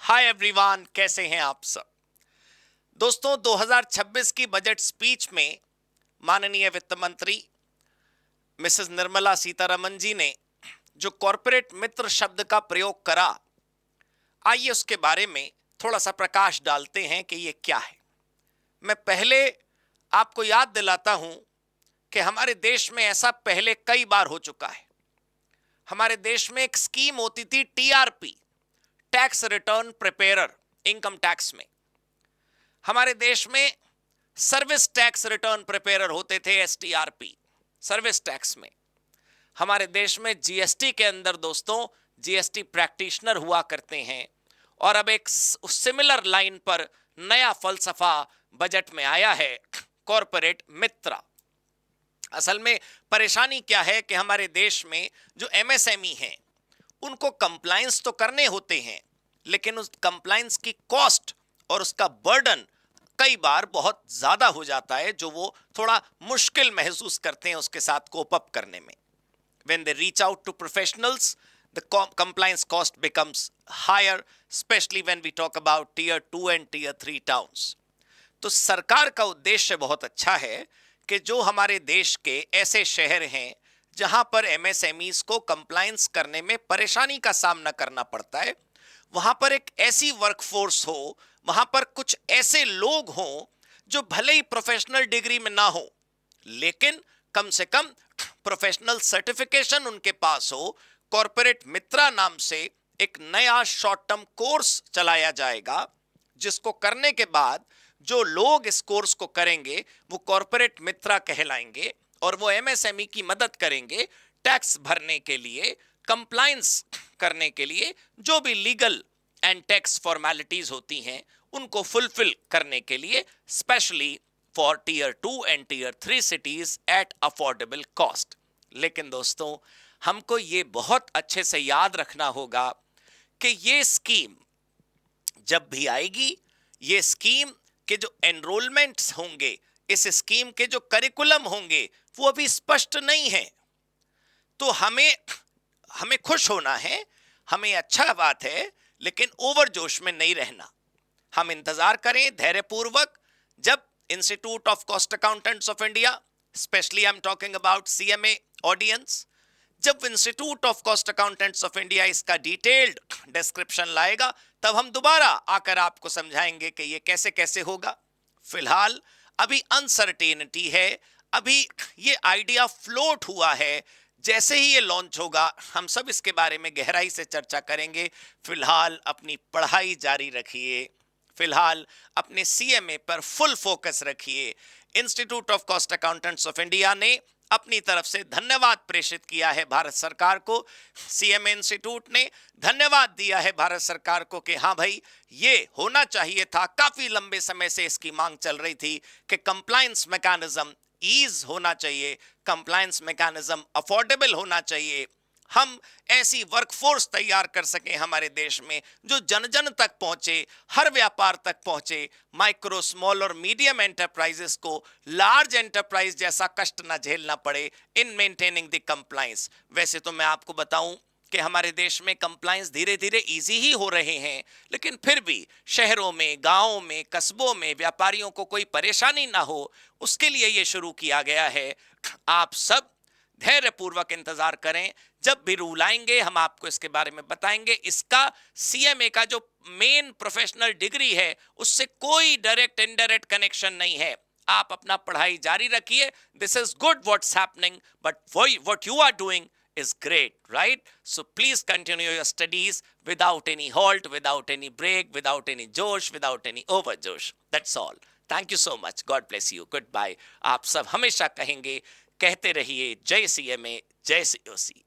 Hi everyone, कैसे हैं आप सब। दोस्तों, 2026 की बजट स्पीच में माननीय वित्त मंत्री मिसेस निर्मला सीतारमन जी ने जो कॉरपोरेट मित्र शब्द का प्रयोग करा, आइए उसके बारे में थोड़ा सा प्रकाश डालते हैं कि ये क्या है। मैं पहले आपको याद दिलाता हूं कि हमारे देश में ऐसा पहले कई बार हो चुका है। हमारे देश में एक स्कीम होती थी TRP, tax return preparer, income tax में। हमारे देश में सर्विस टैक्स रिटर्न प्रिपेयरर होते थे, एसटीआरपी, सर्विस टैक्स में। हमारे देश में जीएसटी के अंदर दोस्तों जीएसटी प्रैक्टिशनर हुआ करते हैं। और अब एक सिमिलर लाइन पर नया फलसफा बजट में आया है, कॉरपोरेट मित्र। असल में परेशानी क्या है कि हमारे देश में जो एमएसएमई हैं उनको कंप्लायंस तो करने होते हैं, लेकिन उस कंप्लायंस की कॉस्ट और उसका बर्डन कई बार बहुत ज्यादा हो जाता है, जो वो थोड़ा मुश्किल महसूस करते हैं उसके साथ कोप अप करने में। When they reach out to professionals, the compliance cost becomes higher, especially when we talk about tier 2 and tier 3 towns. तो सरकार का उद्देश्य बहुत अच्छा है कि जो हमारे देश के ऐसे शहर हैं जहां पर एमएसएमईज को कंप्लायंस करने में परेशानी का सामना करना पड़ता है, वहां पर एक ऐसी वर्कफोर्स हो, वहां पर कुछ ऐसे लोग हों जो भले ही प्रोफेशनल डिग्री में ना हो, लेकिन कम से कम प्रोफेशनल सर्टिफिकेशन उनके पास हो। कॉरपोरेट मित्रा नाम से एक नया शॉर्ट टर्म कोर्स चलाया जाएगा, जिसको करने के बाद जो लोग इस कोर्स को करेंगे वो कॉरपोरेट मित्रा कहलाएंगे और वो एमएसएमई की मदद करेंगे टैक्स भरने के लिए, कंप्लायंस करने के लिए, जो भी लीगल एंड टैक्स फॉर्मेलिटीज होती हैं उनको फुलफिल करने के लिए, specially for tier 2 and tier 3 cities at affordable cost. लेकिन दोस्तों, हमको ये बहुत अच्छे से याद रखना होगा कि ये स्कीम जब भी आएगी, ये स्कीम के जो एनरोलमेंट्स होंगे, इस स्कीम के जो करिकुलम होंगे, वो अभी स्पष्ट नहीं है। तो हमें हमें खुश होना है, हमें अच्छा बात है, लेकिन ओवर जोश में नहीं रहना। हम इंतजार करें धैर्यपूर्वक। जब institute of cost accountants of India, specially I am talking about CMA audience, जब institute of cost accountants of India इसका डिटेल्ड डिस्क्रिप्शन लाएगा, तब हम दोबारा आकर आपको समझाएंगे कि ये कैसे कैसे होगा। फिलहाल अभी अनसर्टेनिटी है, अभी ये आइडिया फ्लोट हुआ है। जैसे ही ये लॉन्च होगा, हम सब इसके बारे में गहराई से चर्चा करेंगे। फिलहाल अपनी पढ़ाई जारी रखिए, फिलहाल अपने सीएमए पर फुल फोकस रखिए। Institute of cost accountants of India ने अपनी तरफ से धन्यवाद प्रेषित किया है भारत सरकार को। सीएमए इंस्टीट्यूट ने धन्यवाद दिया है भारत सरकार को कि हाँ भाई, ये होना चाहिए था। काफी लंबे समय से इसकी मांग चल रही थी कि कंप्लायंस मैकेनिज्म ईज होना चाहिए, कंप्लायंस मैकेनिज्म अफोर्डेबल होना चाहिए। हम ऐसी वर्कफोर्स तैयार कर सकें हमारे देश में जो जन जन तक पहुंचे, हर व्यापार तक पहुंचे, माइक्रो, स्मॉल और मीडियम एंटरप्राइजेस को लार्ज एंटरप्राइज जैसा कष्ट ना झेलना पड़े इन मेंटेनिंग द कंप्लायंस। वैसे तो मैं आपको बताऊं कि हमारे देश में कंप्लायंस धीरे धीरे इजी ही हो रहे हैं, लेकिन फिर भी शहरों में, गांवों में, कस्बों में व्यापारियों को कोई परेशानी ना हो, उसके लिए ये शुरू किया गया है। आप सब धैर्यपूर्वक इंतजार करें, जब भी रूल आएंगे हम आपको इसके बारे में बताएंगे। इसका सीएमए का जो मेन प्रोफेशनल डिग्री है उससे कोई डायरेक्ट इनडायरेक्ट कनेक्शन नहीं है। आप अपना पढ़ाई जारी रखिए। This is good what's happening, but what you are doing is great, right? So please continue your studies without any halt, without any break, without any josh, without any over josh. That's all. Thank you so much. God bless you. Goodbye. आप सब हमेशा कहेंगे, कहते रहिए, जय CMA, जय COC.